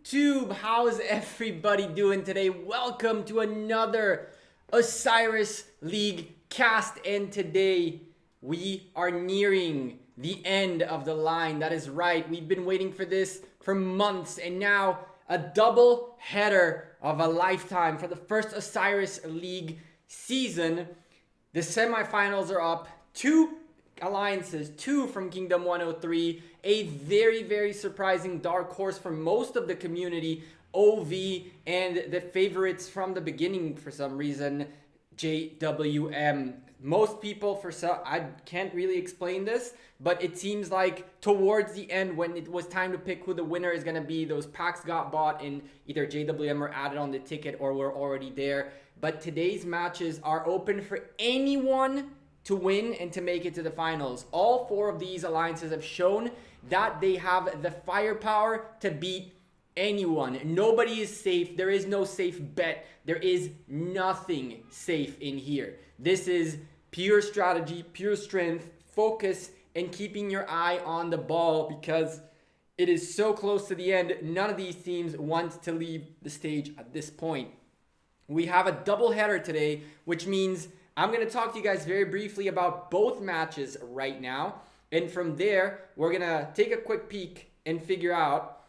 YouTube. How's everybody doing today? Welcome to another Osiris League cast, and today we are nearing the end of the line. That is right, we've been waiting for this for months, and now a double header of a lifetime for the first Osiris League season. The semifinals are up. Two alliances, two from Kingdom 103, a very surprising dark horse for most of the community, OV, and the favorites from the beginning for some reason, JWM. Most people, for some, I can't really explain this, but it seems like towards the end when it was time to pick who the winner is going to be, those packs got bought and either JWM were added on the ticket or were already there. But today's matches are open for anyone to win and to make it to the finals. All four of these alliances have shown that they have the firepower to beat anyone. Nobody is safe. There is no safe bet. There is nothing safe in here. This is pure strategy, pure strength, focus, and keeping your eye on the ball because it is so close to the end. None of these teams want to leave the stage at this point. We have a double header today, which means I'm going to talk to you guys very briefly about both matches right now. And from there, we're going to take a quick peek and figure out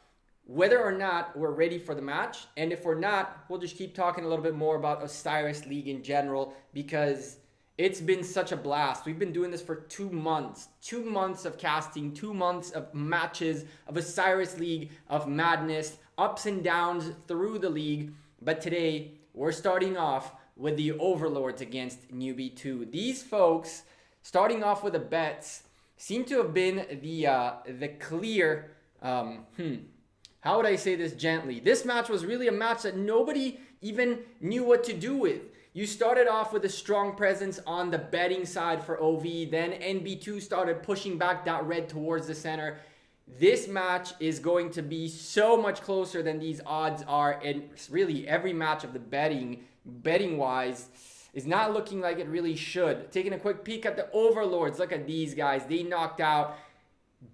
whether or not we're ready for the match. And if we're not, we'll just keep talking a little bit more about Osiris League in general because it's been such a blast. We've been doing this for 2 months. 2 months of casting, 2 months of matches, of Osiris League, of madness, ups and downs through the league. But today, we're starting off with the Overlords against Newbie 2. These folks, starting off with the bets, seem to have been the clear, how would I say this gently? This match was really a match that nobody even knew what to do with. You started off with a strong presence on the betting side for OV, then NB2 started pushing back that red towards the center. This match is going to be so much closer than these odds are, and really every match of the betting wise is not looking like it really should. Taking a quick peek at the Overlords, look at these guys. They knocked out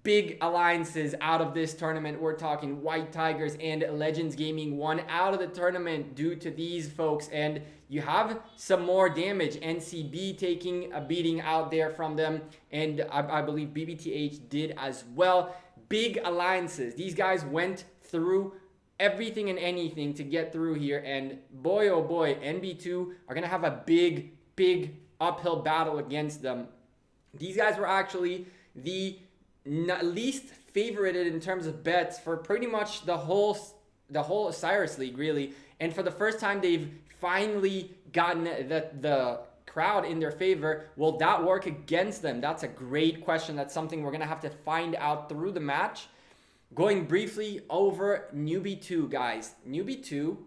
big alliances out of this tournament. We're talking White Tigers and Legends Gaming won out of the tournament due to these folks, and you have some more damage. NCB taking a beating out there from them, and I believe BBTH did as well. Big alliances. These guys went through everything and anything to get through here, and boy oh boy, NB2 are gonna have a big uphill battle against them. These guys were actually the least favorited in terms of bets for pretty much the whole Osiris League, really. And for the first time, they've finally gotten the crowd in their favor. Will that work against them? That's a great question. That's something we're gonna have to find out through the match. Going briefly over Newbie 2, guys. Newbie 2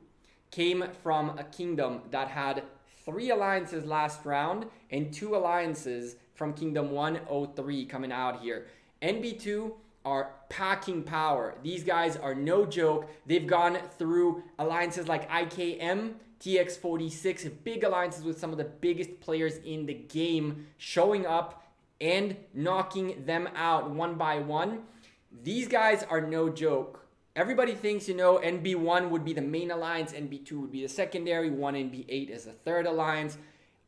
came from a kingdom that had 3 alliances last round and 2 alliances from Kingdom 103 coming out here. NB2 are packing power. These guys are no joke. They've gone through alliances like IKM, TX46, big alliances with some of the biggest players in the game, showing up and knocking them out one by one. These guys are no joke. Everybody thinks, NB1 would be the main alliance, NB2 would be the secondary, 1NB8 is the third alliance.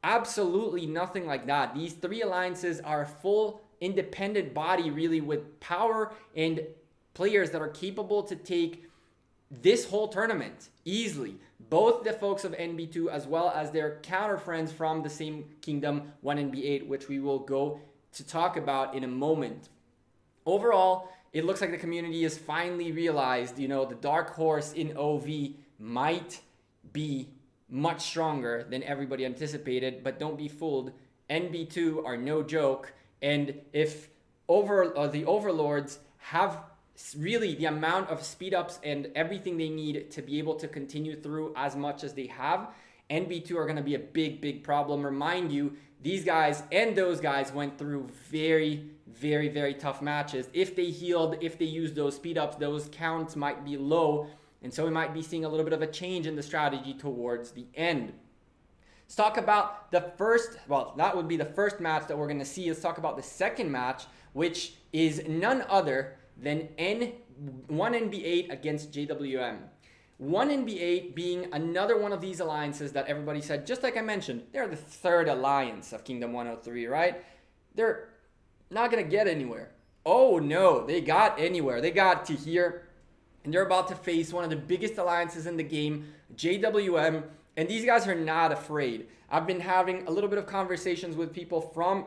Absolutely nothing like that. These 3 alliances are a full independent body, really, with power and players that are capable to take this whole tournament easily. Both the folks of NB2 as well as their counter friends from the same kingdom, 1NB8, which we will go to talk about in a moment. Overall, it looks like the community has finally realized, the dark horse in OV might be much stronger than everybody anticipated, but don't be fooled. NB2 are no joke, and if the Overlords have really the amount of speed ups and everything they need to be able to continue through as much as they have, NB2 are going to be a big problem. Remind you, these guys and those guys went through very tough matches. If they healed, if they used those speed ups, those counts might be low, and so we might be seeing a little bit of a change in the strategy towards the end. Let's talk about the first, that would be the first match that we're going to see. Let's talk about the second match, which is none other than NB 1NB8 against JWM. 1NB8 being another one of these alliances that everybody said, just like I mentioned, they're the third alliance of Kingdom 103, right? They're not going to get anywhere. Oh no, they got anywhere. They got to here, and they're about to face one of the biggest alliances in the game, JWM, and these guys are not afraid. I've been having a little bit of conversations with people from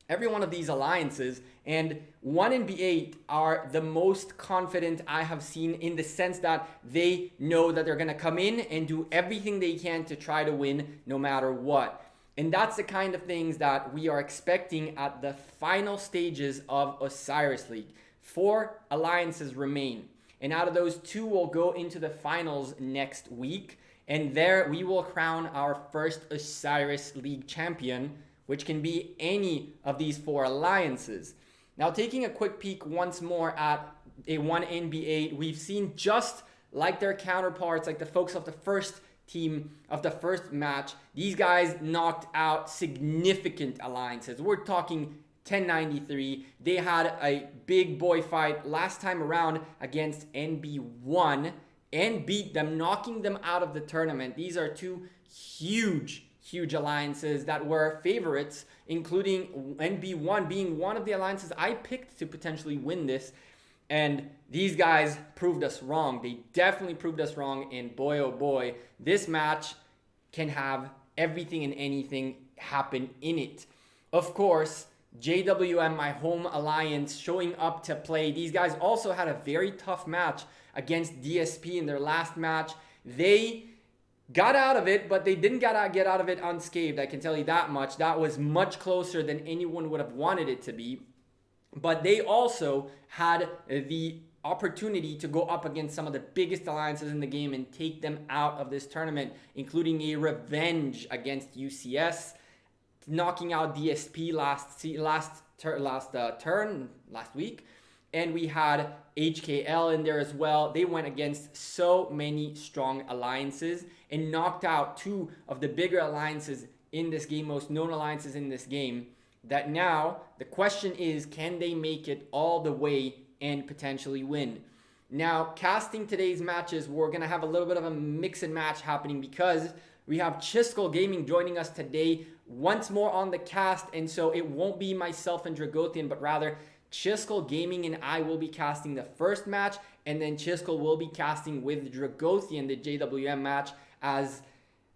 every one of these alliances, and 1NB8 are the most confident I have seen, in the sense that they know that they're going to come in and do everything they can to try to win no matter what. And that's the kind of things that we are expecting at the final stages of Osiris League. 4 alliances remain, and out of those, 2 will go into the finals next week, and there we will crown our first Osiris League champion, which can be any of these 4 alliances. Now, taking a quick peek once more at a 1NB8, we've seen, just like their counterparts, like the folks of the first team of the first match, these guys knocked out significant alliances. We're talking 1093. They had a big boy fight last time around against NB1 and beat them, knocking them out of the tournament. These are 2 huge alliances that were favorites, including NB1 being one of the alliances I picked to potentially win this. And these guys proved us wrong. They definitely proved us wrong. And boy, oh boy, this match can have everything and anything happen in it. Of course, JWM, my home alliance, showing up to play. These guys also had a very tough match against DSP in their last match. They got out of it, but they didn't get out of it unscathed. I can tell you that much. That was much closer than anyone would have wanted it to be. But they also had the opportunity to go up against some of the biggest alliances in the game and take them out of this tournament, including a revenge against UCS, knocking out DSP last week. And we had HKL in there as well. They went against so many strong alliances and knocked out 2 of the bigger alliances in this game, most known alliances in this game, that now the question is, can they make it all the way and potentially win? Now, casting today's matches, we're going to have a little bit of a mix and match happening, because we have Chiskel Gaming joining us today once more on the cast, and so it won't be myself and Dragothian, but rather Chiskel Gaming and I will be casting the first match, and then Chiskel will be casting with Dragothian the JWM match, as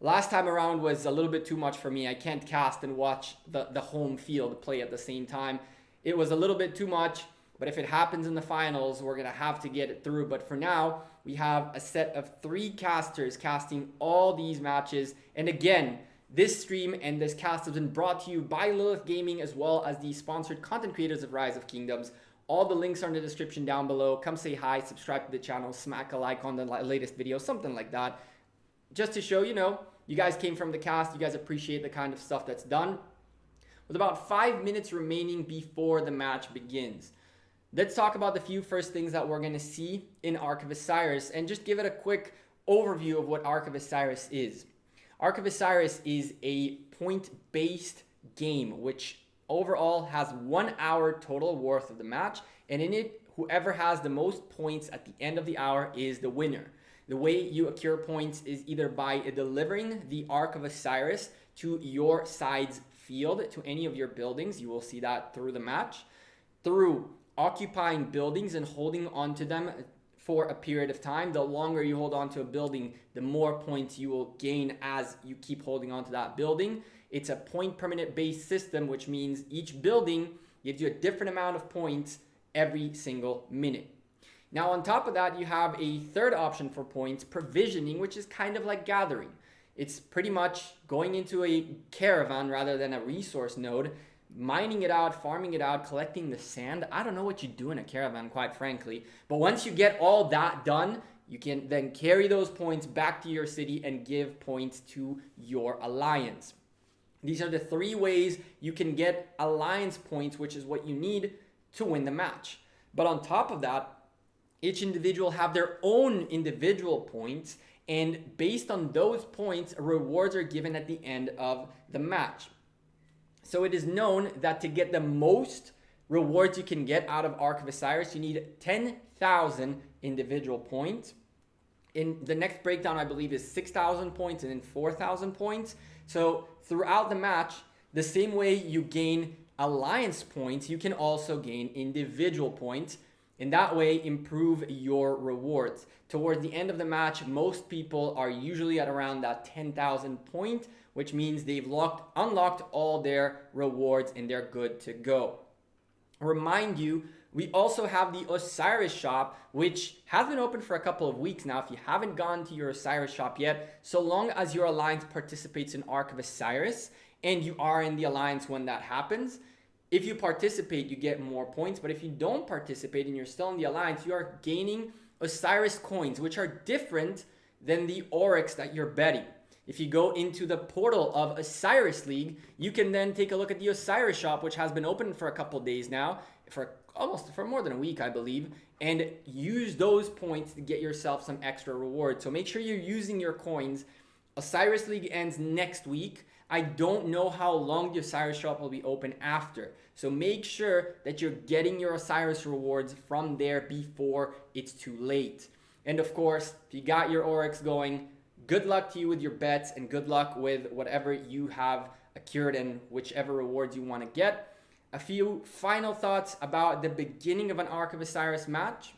last time around was a little bit too much for me. I can't cast and watch the home field play at the same time. It was a little bit too much, but if it happens in the finals, we're going to have to get it through. But for now, we have a set of 3 casters casting all these matches. And again, this stream and this cast has been brought to you by Lilith Gaming, as well as the sponsored content creators of Rise of Kingdoms. All the links are in the description down below. Come say hi, subscribe to the channel, smack a like on the latest video, something like that. Just to show, you guys came from the cast, you guys appreciate the kind of stuff that's done. With about 5 minutes remaining before the match begins, let's talk about the few first things that we're going to see in Ark of Osiris, and just give it a quick overview of what Ark of Osiris is. Ark of Osiris is a point-based game, which overall has 1 hour total worth of the match, and in it, whoever has the most points at the end of the hour is the winner. The way you accrue points is either by delivering the Ark of Osiris to your side's field, to any of your buildings. You will see that through the match. Through occupying buildings and holding onto them for a period of time. The longer you hold on to a building, the more points you will gain as you keep holding on to that building. It's a point per minute based system, which means each building gives you a different amount of points every single minute. Now, on top of that, you have a third option for points, provisioning, which is kind of like gathering. It's pretty much going into a caravan rather than a resource node, mining it out, farming it out, collecting the sand. I don't know what you do in a caravan, quite frankly. But once you get all that done, you can then carry those points back to your city and give points to your alliance. These are the 3 ways you can get alliance points, which is what you need to win the match. But on top of that, each individual have their own individual points, and based on those points, rewards are given at the end of the match. So it is known that to get the most rewards you can get out of Ark of Osiris, you need 10,000 individual points. In the next breakdown, I believe, is 6,000 points and then 4,000 points. So throughout the match, the same way you gain alliance points, you can also gain individual points. And that way, improve your rewards. Towards the end of the match, most people are usually at around that 10,000 point, which means they've unlocked all their rewards and they're good to go. Remind you, we also have the Osiris shop, which has been open for a couple of weeks now. If you haven't gone to your Osiris shop yet, so long as your alliance participates in Ark of Osiris and you are in the alliance when that happens, if you participate, you get more points. But if you don't participate and you're still in the alliance, you are gaining Osiris coins, which are different than the Oryx that you're betting. If you go into the portal of Osiris League, you can then take a look at the Osiris shop, which has been open for a couple days now, for more than a week, I believe, and use those points to get yourself some extra rewards. So make sure you're using your coins. Osiris League ends next week. I don't know how long the Osiris shop will be open after. So make sure that you're getting your Osiris rewards from there before it's too late. And of course, if you got your Oryx going, good luck to you with your bets and good luck with whatever you have accrued and whichever rewards you want to get. A few final thoughts about the beginning of an Ark of Osiris match.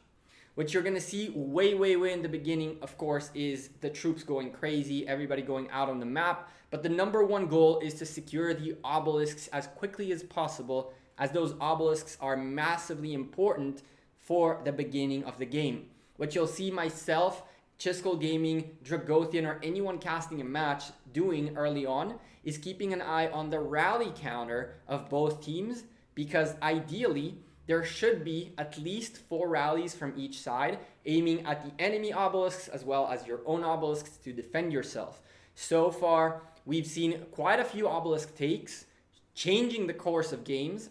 What you're going to see way in the beginning, of course, is the troops going crazy, everybody going out on the map. But the number one goal is to secure the obelisks as quickly as possible, as those obelisks are massively important for the beginning of the game. What you'll see myself, Chiskel Gaming, Dragothian, or anyone casting a match doing early on is keeping an eye on the rally counter of both teams, because ideally there should be at least 4 rallies from each side, aiming at the enemy obelisks as well as your own obelisks to defend yourself. So far, we've seen quite a few obelisk takes, changing the course of games.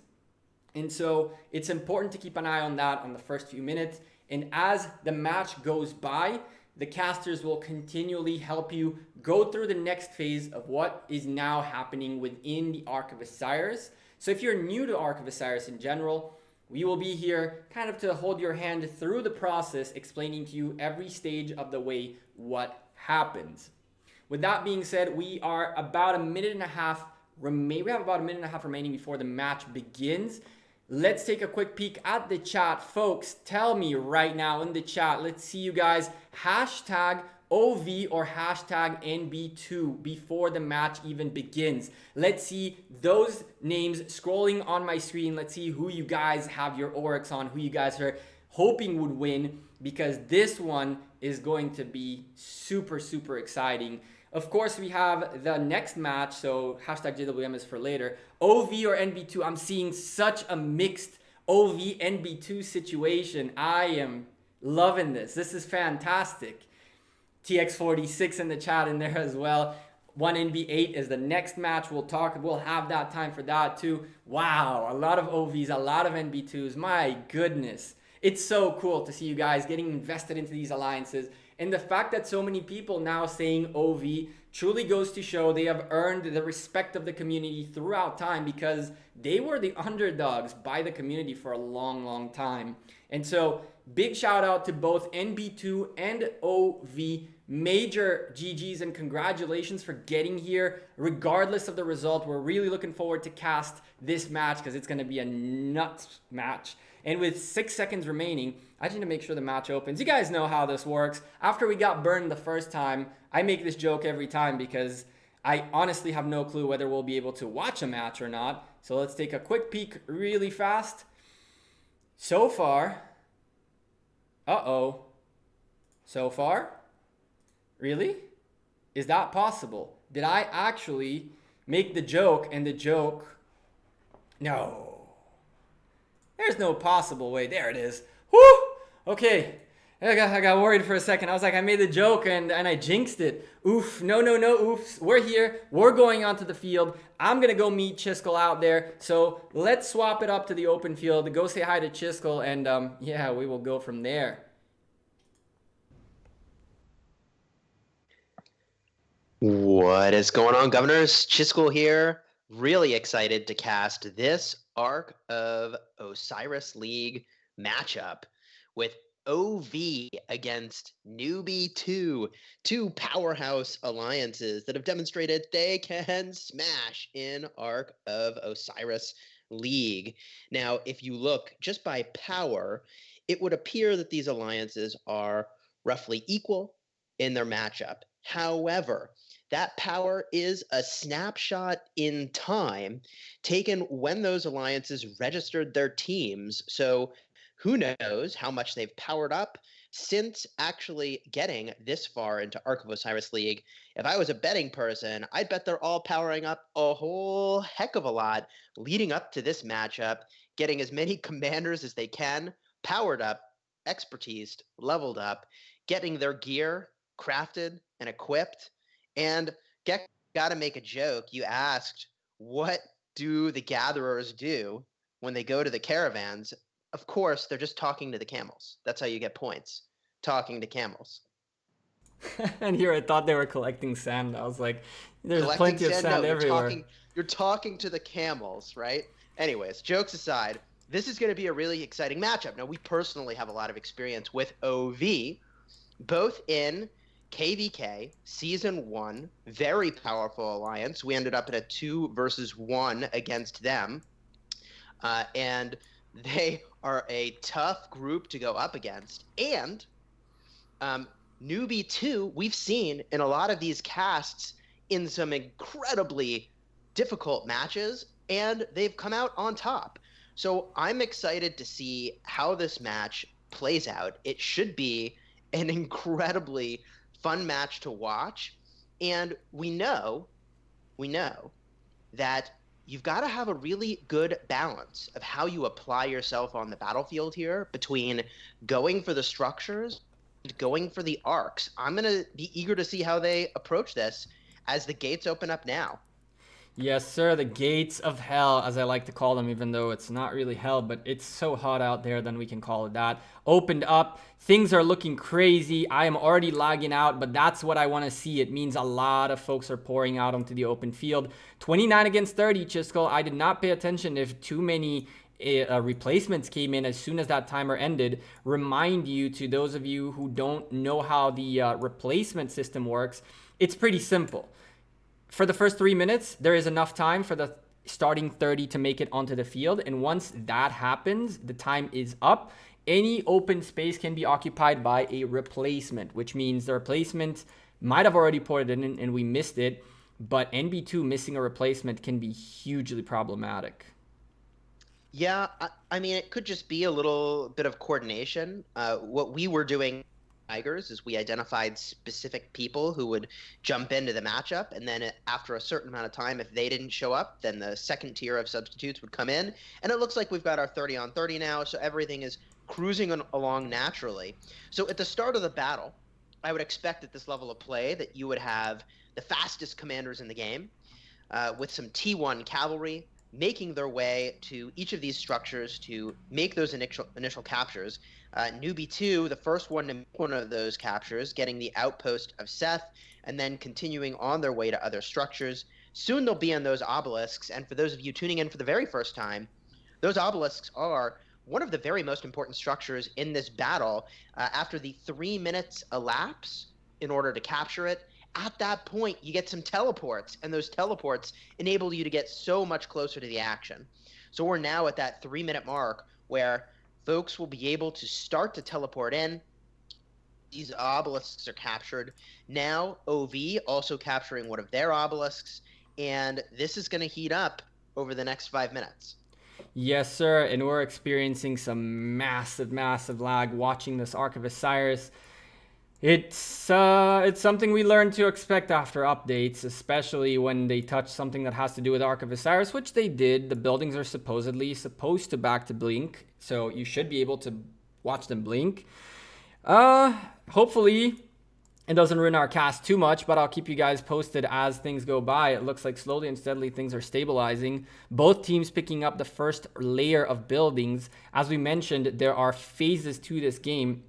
And so it's important to keep an eye on that on the first few minutes. And as the match goes by, the casters will continually help you go through the next phase of what is now happening within the Ark of Osiris. So if you're new to Ark of Osiris in general, we will be here kind of to hold your hand through the process, explaining to you every stage of the way what happens. With that being said, we are about a minute and a half remaining before the match begins. Let's take a quick peek at the chat. Folks, tell me right now in the chat. Let's see you guys. Hashtag OV or hashtag NB2 before the match even begins. Let's see those names scrolling on my screen. Let's see who you guys have your Oryx on, who you guys are hoping would win, because this one is going to be super exciting. Of course, we have the next match, so hashtag JWM is for later. OV or NB2, I'm seeing such a mixed OV NB2 situation. I am loving this. This is fantastic. TX46 in the chat in there as well. 1NB8 is the next match. We'll have that time for that too. Wow, a lot of OVs, a lot of NB2s. My goodness. It's so cool to see you guys getting invested into these alliances. And the fact that so many people now saying OV truly goes to show they have earned the respect of the community throughout time, because they were the underdogs by the community for a long time. And so big shout out to both NB2 and OV. Major GGs and congratulations for getting here. Regardless of the result, we're really looking forward to cast this match because it's going to be a nuts match. And with 6 seconds remaining, I just need to make sure the match opens. You guys know how this works. After we got burned the first time, I make this joke every time because I honestly have no clue whether we'll be able to watch a match or not. So let's take a quick peek really fast. So far, so far, really? Is that possible? Did I actually make the joke and the joke? No. There's no possible way. There it is. Whoo! Okay. I got worried for a second. I was like, I made the joke and I jinxed it. Oof. No, oops. We're here. We're going onto the field. I'm going to go meet Chiskel out there. So let's swap it up to the open field. Go say hi to Chiskel and yeah, we will go from there. What is going on, governors? Chiskel here. Really excited to cast this Arc of Osiris League matchup with OV against Newbie 2, two powerhouse alliances that have demonstrated they can smash in Arc of Osiris League. Now, if you look just by power, it would appear that these alliances are roughly equal in their matchup. However, that power is a snapshot in time taken when those alliances registered their teams. So who knows how much they've powered up since actually getting this far into Ark of Osiris League. If I was a betting person, I'd bet they're all powering up a whole heck of a lot leading up to this matchup, getting as many commanders as they can, powered up, expertised, leveled up, getting their gear crafted and equipped. And got to make a joke. You asked, what do the gatherers do when they go to the caravans? Of course, they're just talking to the camels. That's how you get points, talking to camels. And here I thought they were collecting sand. I was like, there's Collecting plenty of sand? sand No, everywhere. you're talking to the camels, right? Anyways, jokes aside, this is going to be a really exciting matchup. Now, we personally have a lot of experience with OV, both in KVK Season 1, very powerful alliance. We ended up in a 2 versus 1 against them. And they are a tough group to go up against. And Newbie 2, we've seen in a lot of these casts in some incredibly difficult matches, and they've come out on top. So I'm excited to see how this match plays out. It should be an incredibly fun match to watch. And we know that you've got to have a really good balance of how you apply yourself on the battlefield here between going for the structures and going for the arcs. I'm going to be eager to see how they approach this as the gates open up now. Yes, sir. The gates of hell, as I like to call them, even though it's not really hell, but it's so hot out there, then we can call it that. Opened up. Things are looking crazy. I am already lagging out, but that's what I want to see. It means a lot of folks are pouring out onto the open field. 29 against 30, Chisco. I did not pay attention if too many replacements came in as soon as that timer ended. Remind you, to those of you who don't know how the replacement system works, it's pretty simple. For the first 3 minutes, there is enough time for the starting 30 to make it onto the field. And once that happens, the time is up. Any open space can be occupied by a replacement, which means the replacement might have already poured it in and we missed it. But NB2 missing a replacement can be hugely problematic. Yeah, I mean, it could just be a little bit of coordination. What we were doing Tigers is we identified specific people who would jump into the matchup, and then after a certain amount of time, if they didn't show up, then the second tier of substitutes would come in, and it looks like we've got our 30 on 30 now, so everything is cruising along naturally. So at the start of the battle, I would expect at this level of play that you would have the fastest commanders in the game with some T1 cavalry making their way to each of these structures to make those initial captures. Newbie 2, the first one to make one of those captures, getting the outpost of Seth, and then continuing on their way to other structures. Soon they'll be on those obelisks, and for those of you tuning in for the very first time, those obelisks are one of the very most important structures in this battle. After the 3 minutes elapse in order to capture it, at that point, you get some teleports, and those teleports enable you to get so much closer to the action. So we're now at that 3-minute mark where folks will be able to start to teleport in. These obelisks are captured. Now, OV also capturing one of their obelisks, and this is going to heat up over the next 5 minutes. Yes, sir, and we're experiencing some massive lag watching this Ark of Osiris. It's something we learned to expect after updates, especially when they touch something that has to do with Ark of Osiris, which they did. The buildings are supposed to back to blink, so you should be able to watch them blink. Hopefully it doesn't ruin our cast too much, but I'll keep you guys posted as things go by. It looks like slowly and steadily things are stabilizing. Both teams picking up the first layer of buildings. As we mentioned, there are phases to this game.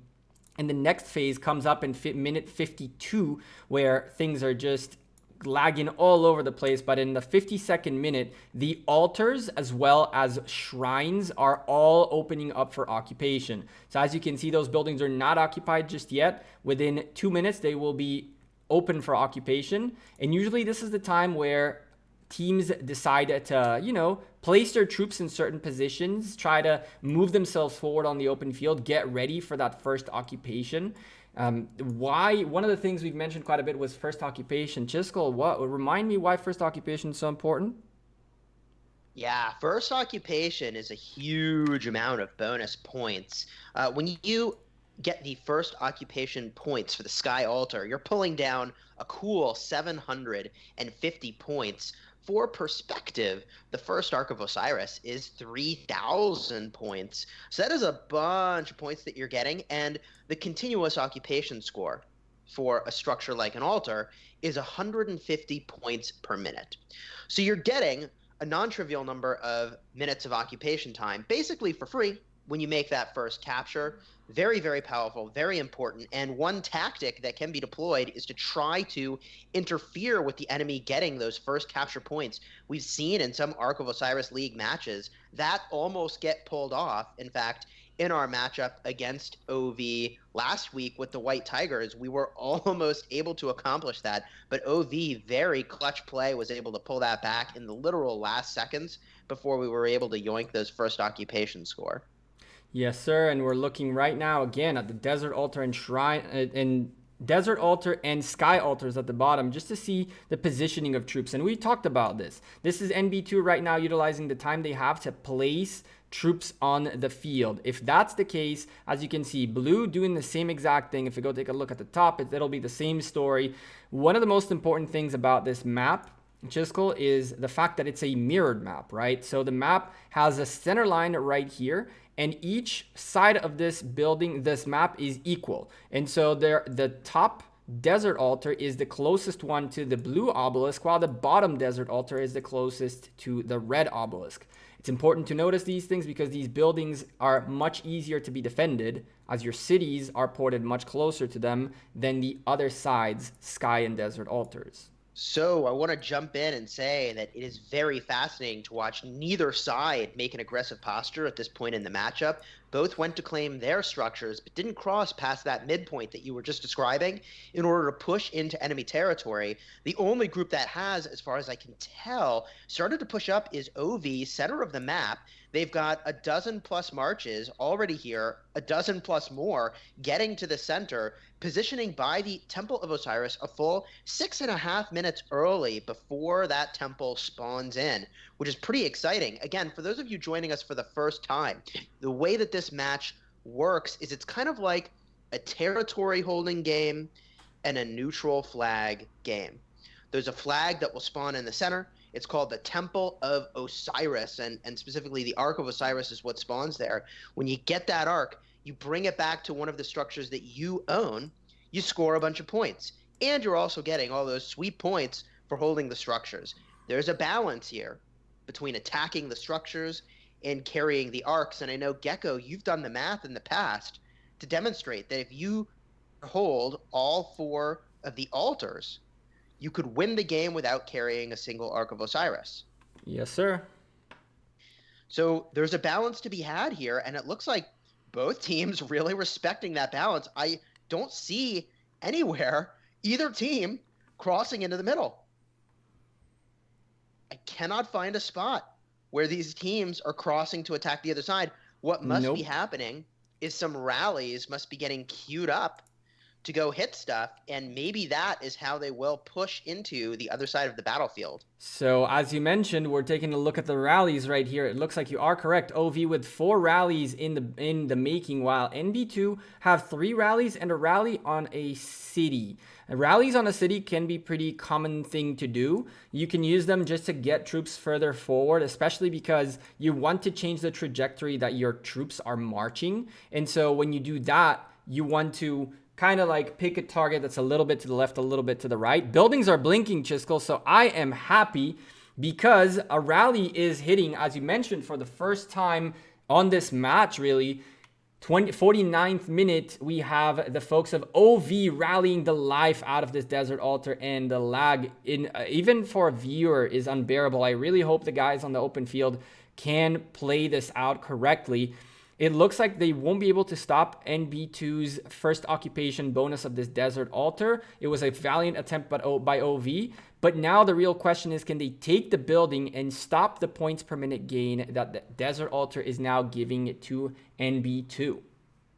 And the next phase comes up in minute 52, where things are just lagging all over the place, but in the 52nd minute, the altars as well as shrines are all opening up for occupation. So as you can see, those buildings are not occupied just yet. Within 2 minutes, they will be open for occupation. And usually this is the time where teams decide to, you know, place their troops in certain positions, try to move themselves forward on the open field, get ready for that first occupation. One of the things we've mentioned quite a bit was first occupation. Chiskel, remind me why first occupation is so important? Yeah, first occupation is a huge amount of bonus points. When you get the first occupation points for the Sky Altar, you're pulling down a cool 750 points. For perspective, the first Ark of Osiris is 3,000 points. So that is a bunch of points that you're getting, and the continuous occupation score for a structure like an altar is 150 points per minute. So you're getting a non-trivial number of minutes of occupation time, basically for free, when you make that first capture. Very, very powerful, very important. And one tactic that can be deployed is to try to interfere with the enemy getting those first capture points. We've seen in some Ark of Osiris League matches that almost get pulled off. In fact, in our matchup against OV last week with the White Tigers, we were almost able to accomplish that. But OV, very clutch play, was able to pull that back in the literal last seconds before we were able to yoink those first occupation score. Yes, sir. And we're looking right now again at the Desert Altar and Shrine and Desert Altar and Sky Altars at the bottom, just to see the positioning of troops. And we talked about this. This is NB2 right now utilizing the time they have to place troops on the field. If that's the case, as you can see, blue doing the same exact thing. If we go take a look at the top, it'll be the same story. One of the most important things about this map, Chiskel, is the fact that it's a mirrored map, right? So the map has a center line right here, and each side of this building, this map, is equal. And so the top desert altar is the closest one to the blue obelisk, while the bottom desert altar is the closest to the red obelisk. It's important to notice these things because these buildings are much easier to be defended, as your cities are ported much closer to them than the other side's sky and desert altars. So I want to jump in and say that it is very fascinating to watch neither side make an aggressive posture at this point in the matchup. Both went to claim their structures, but didn't cross past that midpoint that you were just describing in order to push into enemy territory. The only group that has, as far as I can tell, started to push up is OV, center of the map. They've got a dozen plus marches already here, a dozen plus more getting to the center, positioning by the Temple of Osiris a full 6.5 minutes early before that temple spawns in, which is pretty exciting. Again, for those of you joining us for the first time, the way that this match works is it's kind of like a territory holding game and a neutral flag game. There's a flag that will spawn in the center. It's called the Temple of Osiris, and specifically the Ark of Osiris is what spawns there. When you get that Ark, you bring it back to one of the structures that you own, you score a bunch of points. And you're also getting all those sweet points for holding the structures. There's a balance here between attacking the structures and carrying the arcs. And I know, Gecko, you've done the math in the past to demonstrate that if you hold all 4 of the altars, you could win the game without carrying a single Ark of Osiris. Yes, sir. So there's a balance to be had here, and it looks like both teams really respecting that balance. I don't see anywhere either team crossing into the middle. I cannot find a spot where these teams are crossing to attack the other side. What must be happening is some rallies must be getting queued up to go hit stuff, and maybe that is how they will push into the other side of the battlefield. So as you mentioned, we're taking a look at the rallies right here. It looks like you are correct. OV with 4 rallies in the making, while NB2 have 3 rallies and a rally on a city. Rallies on a city can be pretty common thing to do. You can use them just to get troops further forward, especially because you want to change the trajectory that your troops are marching. And so when you do that, you want to kind of like pick a target that's a little bit to the left, a little bit to the right. Buildings are blinking, Chiskel, so I am happy because a rally is hitting, as you mentioned, for the first time on this match, really. 49th minute, we have the folks of OV rallying the life out of this Desert Altar, and the lag, even for a viewer, is unbearable. I really hope the guys on the open field can play this out correctly. It looks like they won't be able to stop NB2's first occupation bonus of this Desert Altar. It was a valiant attempt by OV, but now the real question is, can they take the building and stop the points per minute gain that the Desert Altar is now giving to NB2?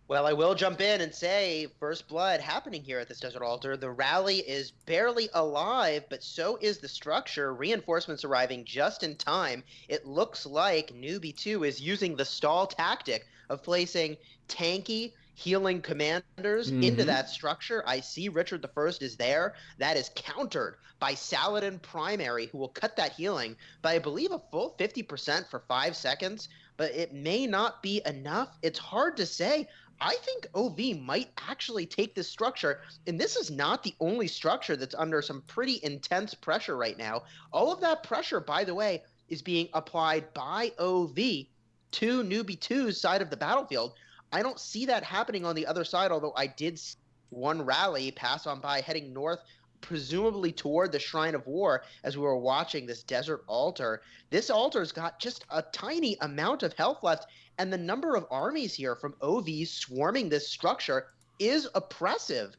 Well, I will jump in and say first blood happening here at this Desert Altar. The rally is barely alive, but so is the structure. Reinforcements arriving just in time. It looks like Newbie 2 is using the stall tactic of placing tanky healing commanders into that structure. I see Richard the First is there. That is countered by Saladin Primary, who will cut that healing by, I believe, a full 50% for 5 seconds, but it may not be enough. It's hard to say. I think OV might actually take this structure, and this is not the only structure that's under some pretty intense pressure right now. All of that pressure, by the way, is being applied by OV to Newbie 2's side of the battlefield. I don't see that happening on the other side, although I did see one rally pass on by heading north, presumably toward the Shrine of War, as we were watching this Desert Altar. This altar's got just a tiny amount of health left, and the number of armies here from OV swarming this structure is oppressive.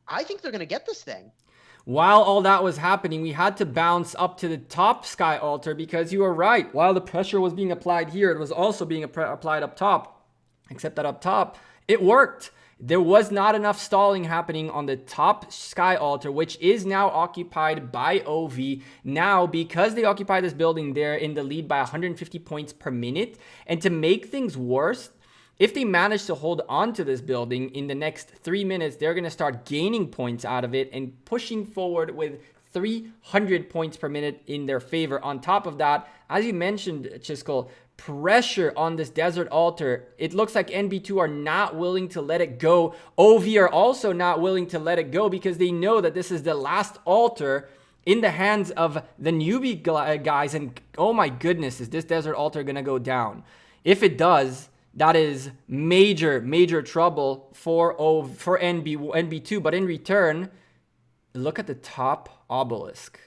I think they're going to get this thing. While all that was happening, we had to bounce up to the top Sky Altar, because you were right. While the pressure was being applied here, it was also being applied up top. Except that up top, it worked. There was not enough stalling happening on the top Sky Altar, which is now occupied by OV. Now, because they occupy this building, they're in the lead by 150 points per minute. And to make things worse, if they manage to hold on to this building in the next 3 minutes, they're going to start gaining points out of it and pushing forward with 300 points per minute in their favor. On top of that, as you mentioned, Chiskel, pressure on this Desert Altar. It looks like NB2 are not willing to let it go. OV are also not willing to let it go, because they know that this is the last altar in the hands of the newbie guys. And oh my goodness, is this Desert Altar going to go down? If it does, that is major trouble for NB2. But in return, look at the top obelisk.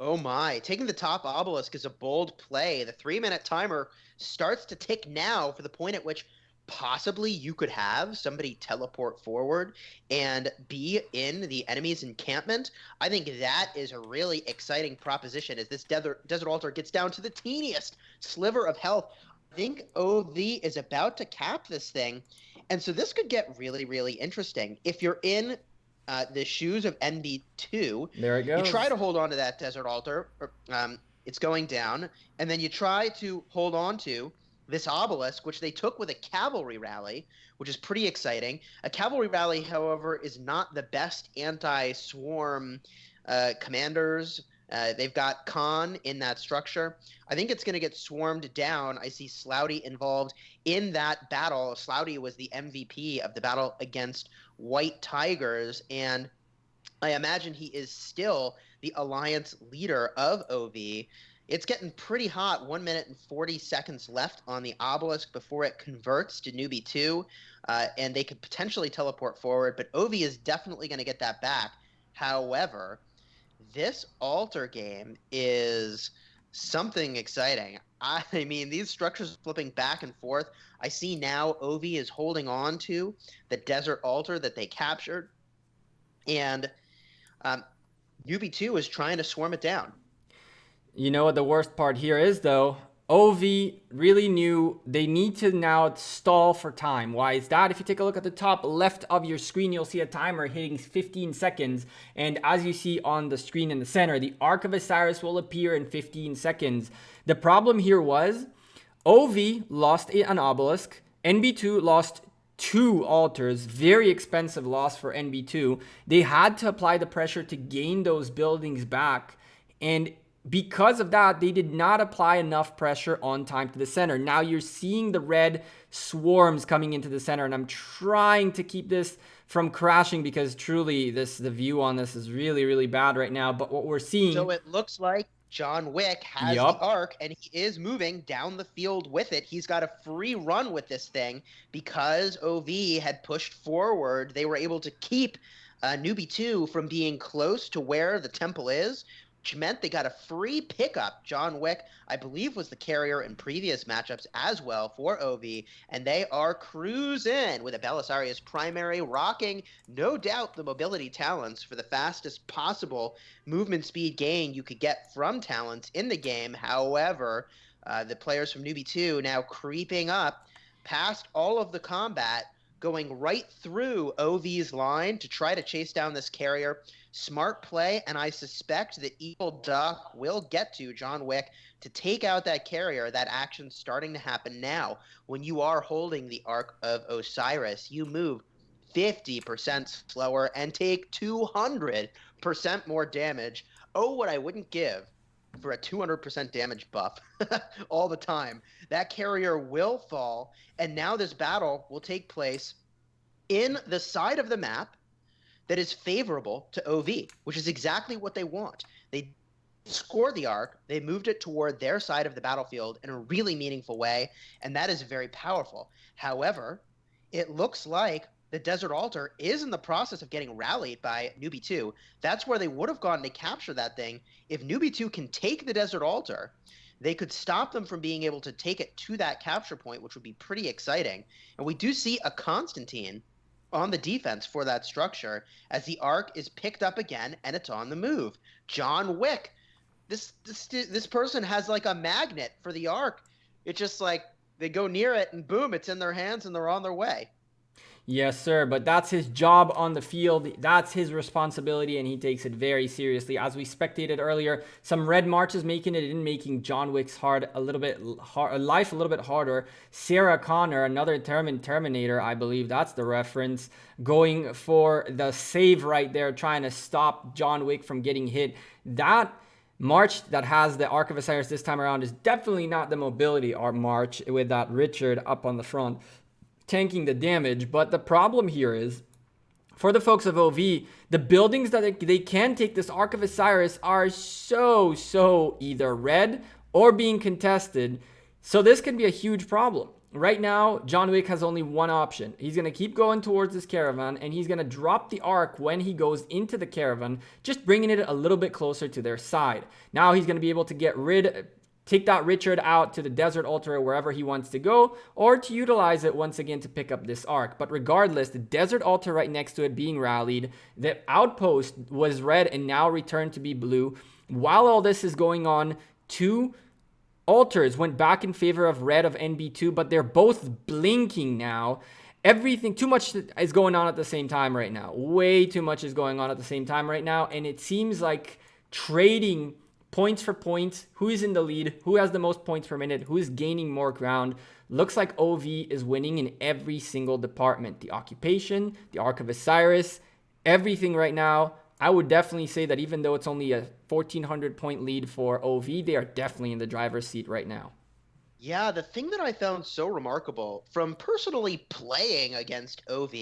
Oh my, taking the top obelisk is a bold play. The 3-minute timer starts to tick now for the point at which possibly you could have somebody teleport forward and be in the enemy's encampment. I think that is a really exciting proposition as this Desert Altar gets down to the teeniest sliver of health. I think OV is about to cap this thing, and so this could get really interesting. If you're in the shoes of NB2. There it goes. You try to hold on to that Desert Altar. It's going down. And then you try to hold on to this obelisk, which they took with a cavalry rally, which is pretty exciting. A cavalry rally, however, is not the best anti-swarm commanders. They've got Khan in that structure. I think it's going to get swarmed down. I see Slouty involved in that battle. Slouty was the MVP of the battle against White Tigers, and I imagine he is still the alliance leader of OV. It's getting pretty hot. 1 minute and 40 seconds left on the obelisk before it converts to Newbie 2, and they could potentially teleport forward, but OV is definitely going to get that back. However, this altar game is something exciting. I mean, these structures flipping back and forth. I see now OV is holding on to the Desert Altar that they captured, and Newbie 2 is trying to swarm it down. You know what the worst part here is, though? OV really knew they need to now stall for time. Why is that? If you take a look at the top left of your screen, you'll see a timer hitting 15 seconds. And as you see on the screen in the center, the Ark of Osiris will appear in 15 seconds. The problem here was OV lost an obelisk. NB2 lost 2 altars. Very expensive loss for NB2. They had to apply the pressure to gain those buildings back. And because of that, they did not apply enough pressure on time to the center. Now you're seeing the red swarms coming into the center, and I'm trying to keep this from crashing because truly the view on this is really bad right now. But what we're seeing... So it looks like John Wick has the Yup. arc, and he is moving down the field with it. He's got a free run with this thing because OV had pushed forward. They were able to keep Newbie 2 from being close to where the temple is, which meant they got a free pickup. John Wick, I believe, was the carrier in previous matchups as well for OV, and they are cruising with a Belisarius primary, rocking, no doubt, the mobility talents for the fastest possible movement speed gain you could get from talents in the game. However, the players from Newbie 2 now creeping up past all of the combat, going right through OV's line to try to chase down this carrier. Smart play, and I suspect that Evil Duck will get to John Wick to take out that carrier. That action's starting to happen now. When you are holding the Ark of Osiris, you move 50% slower and take 200% more damage. Oh, what I wouldn't give for a 200% damage buff all the time. That carrier will fall, and now this battle will take place in the side of the map that is favorable to OV, which is exactly what they want. They scored the arc, they moved it toward their side of the battlefield in a really meaningful way, and that is very powerful. However, it looks like the Desert Altar is in the process of getting rallied by Newbie 2. That's where they would have gone to capture that thing. If Newbie 2 can take the Desert Altar, they could stop them from being able to take it to that capture point, which would be pretty exciting. And we do see a Constantine on the defense for that structure as the arc is picked up again and it's on the move. John Wick, this person has like a magnet for the arc. It's just like they go near it and boom, it's in their hands and they're on their way. Yes, sir, but that's his job on the field. That's his responsibility, and he takes it very seriously. As we spectated earlier, some red marches making it in, making John Wick's life a little bit harder. Sarah Connor, another Terminator, I believe that's the reference, going for the save right there, trying to stop John Wick from getting hit. That march that has the Ark of Osiris this time around is definitely not the mobility march with that Richard up on the front, tanking the damage. But the problem here is, for the folks of OV, the buildings that they can take this Ark of Osiris are so either red or being contested. So this can be a huge problem. Right now, John Wick has only one option. He's going to keep going towards this caravan, and he's going to drop the Ark when he goes into the caravan, just bringing it a little bit closer to their side. Now he's going to be able to take that Richard out to the Desert Altar or wherever he wants to go, or to utilize it once again to pick up this arc. But regardless, the Desert Altar right next to it being rallied, the outpost was red and now returned to be blue. While all this is going on, two altars went back in favor of red of NB2, but they're both blinking now. Everything, too much is going on at the same time right now. Way too much is going on at the same time right now, and it seems like trading points for points, who is in the lead, who has the most points per minute, who is gaining more ground. Looks like OV is winning in every single department. The occupation, the Ark of Osiris, everything right now. I would definitely say that even though it's only a 1,400 point lead for OV, they are definitely in the driver's seat right now. Yeah, the thing that I found so remarkable from personally playing against OV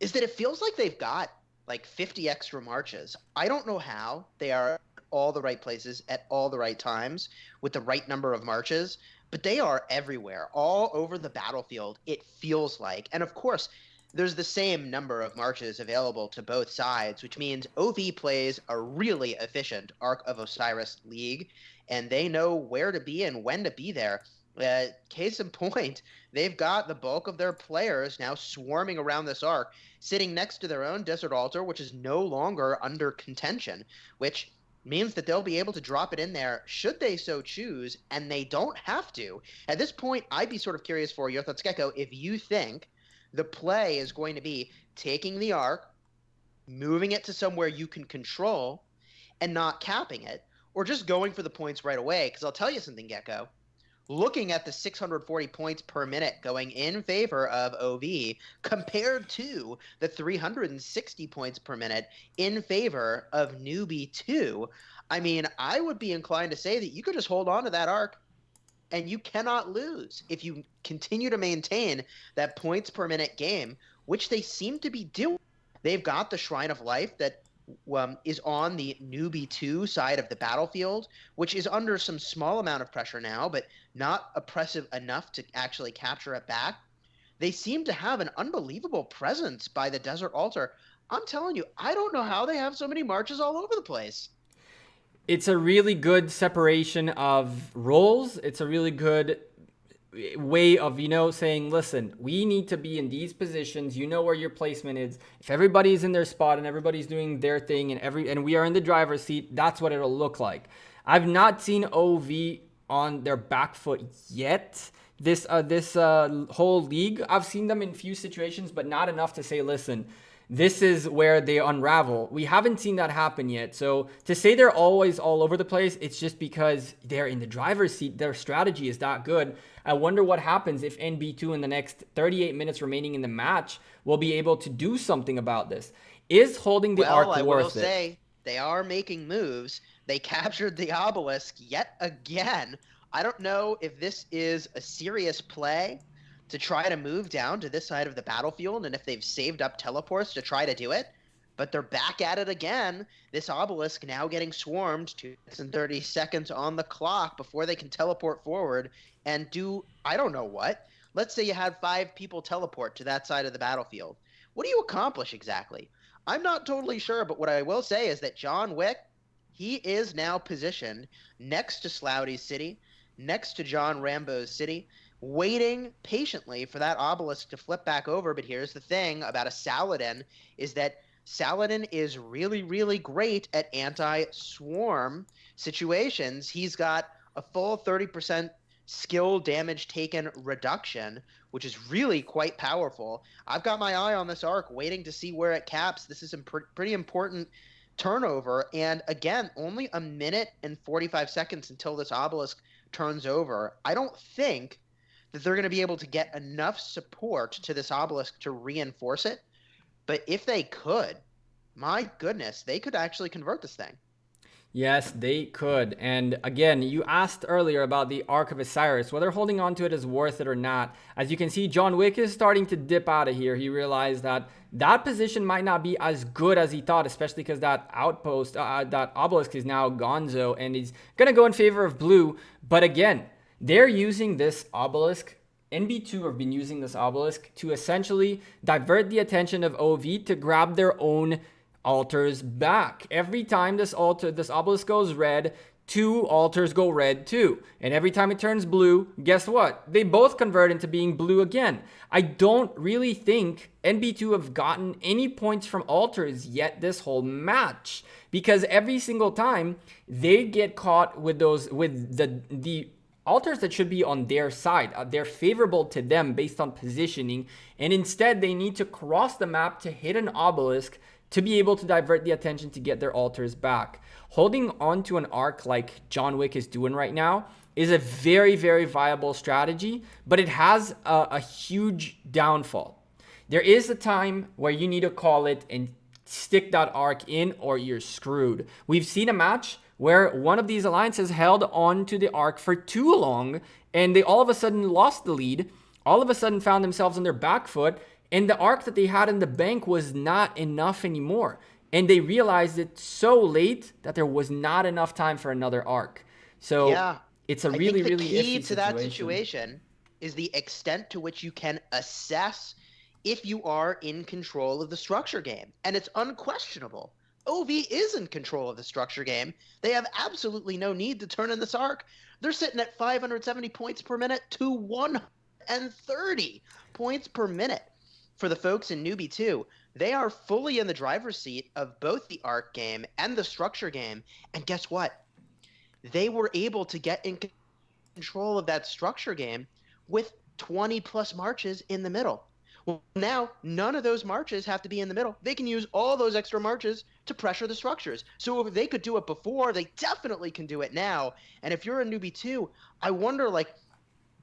is that it feels like they've got like 50 extra marches. I don't know how they are all the right places at all the right times with the right number of marches, but they are everywhere, all over the battlefield, it feels like. And of course, there's the same number of marches available to both sides, which means OV plays a really efficient Ark of Osiris League, and they know where to be and when to be there. Case in point, they've got the bulk of their players now swarming around this arc, sitting next to their own Desert Altar, which is no longer under contention, which means that they'll be able to drop it in there should they so choose, and they don't have to. At this point, I'd be sort of curious for your thoughts, Gecko, if you think the play is going to be taking the arc, moving it to somewhere you can control, and not capping it, or just going for the points right away. Because I'll tell you something, Gecko. Looking at the 640 points per minute going in favor of OV compared to the 360 points per minute in favor of Newbie 2, I mean, I would be inclined to say that you could just hold on to that arc and you cannot lose if you continue to maintain that points per minute game, which they seem to be doing. They've got the Shrine of Life that is on the newbie 2 side of the battlefield, which is under some small amount of pressure now, but not oppressive enough to actually capture it back. They seem to have an unbelievable presence by the desert altar. I'm telling you, I don't know how they have so many marches all over the place. It's a really good separation of roles. It's a really good way of, saying, listen, we need to be in these positions. You know where your placement is. If everybody's in their spot and everybody's doing their thing and we are in the driver's seat, that's what it'll look like. I've not seen OV on their back foot yet. This whole league, I've seen them in a few situations, but not enough to say, listen, this is where they unravel. We haven't seen that happen yet. So to say they're always all over the place, it's just because they're in the driver's seat. Their strategy is that good. I wonder what happens if NB2 in the next 38 minutes remaining in the match will be able to do something about this. Is holding the arc worth it? Well, I will say they are making moves. They captured the obelisk yet again. I don't know if this is a serious play to try to move down to this side of the battlefield and if they've saved up teleports to try to do it, but they're back at it again. This obelisk now getting swarmed, 2 minutes and 30 seconds on the clock before they can teleport forward and do I don't know what. Let's say you had 5 people teleport to that side of the battlefield. What do you accomplish exactly? I'm not totally sure, but what I will say is that John Wick, he is now positioned next to Slouty's city, next to John Rambo's city, waiting patiently for that obelisk to flip back over. But here's the thing about a Saladin is that Saladin is really, really great at anti-swarm situations. He's got a full 30% skill damage taken reduction, which is really quite powerful. I've got my eye on this arc, waiting to see where it caps. This is a pretty important turnover. And again, only a minute and 45 seconds until this obelisk turns over. I don't think that they're going to be able to get enough support to this obelisk to reinforce it. But if they could, my goodness, they could actually convert this thing. Yes, they could. And again, you asked earlier about the Ark of Osiris, whether holding on to it is worth it or not. As you can see, John Wick is starting to dip out of here. He realized that that position might not be as good as he thought, especially because that outpost, that obelisk is now gonzo, and he's going to go in favor of blue. But again, they're using this obelisk. NB2 have been using this obelisk to essentially divert the attention of OV to grab their own altars back. Every time this obelisk goes red, 2 altars go red too. And every time it turns blue, guess what? They both convert into being blue again. I don't really think NB2 have gotten any points from altars yet this whole match, because every single time they get caught with the altars that should be on their side. They're favorable to them based on positioning, and instead they need to cross the map to hit an obelisk to be able to divert the attention to get their altars back. Holding on to an arc like John Wick is doing right now is a very, very viable strategy, but it has a huge downfall. There is a time where you need to call it and stick that arc in, or you're screwed. We've seen a match where one of these alliances held on to the arc for too long, and they all of a sudden lost the lead, all of a sudden found themselves on their back foot, and the arc that they had in the bank was not enough anymore. And they realized it so late that there was not enough time for another arc. So yeah, it's a really, really iffy situation. The key to that situation is the extent to which you can assess if you are in control of the structure game. And it's unquestionable. OV is in control of the structure game. They have absolutely no need to turn in this arc. They're sitting at 570 points per minute to 130 points per minute. For the folks in Newbie 2, they are fully in the driver's seat of both the arc game and the structure game. And guess what? They were able to get in control of that structure game with 20 plus marches in the middle. Well, now none of those marches have to be in the middle. They can use all those extra marches to pressure the structures. So if they could do it before, they definitely can do it now. And if you're a Newbie 2, I wonder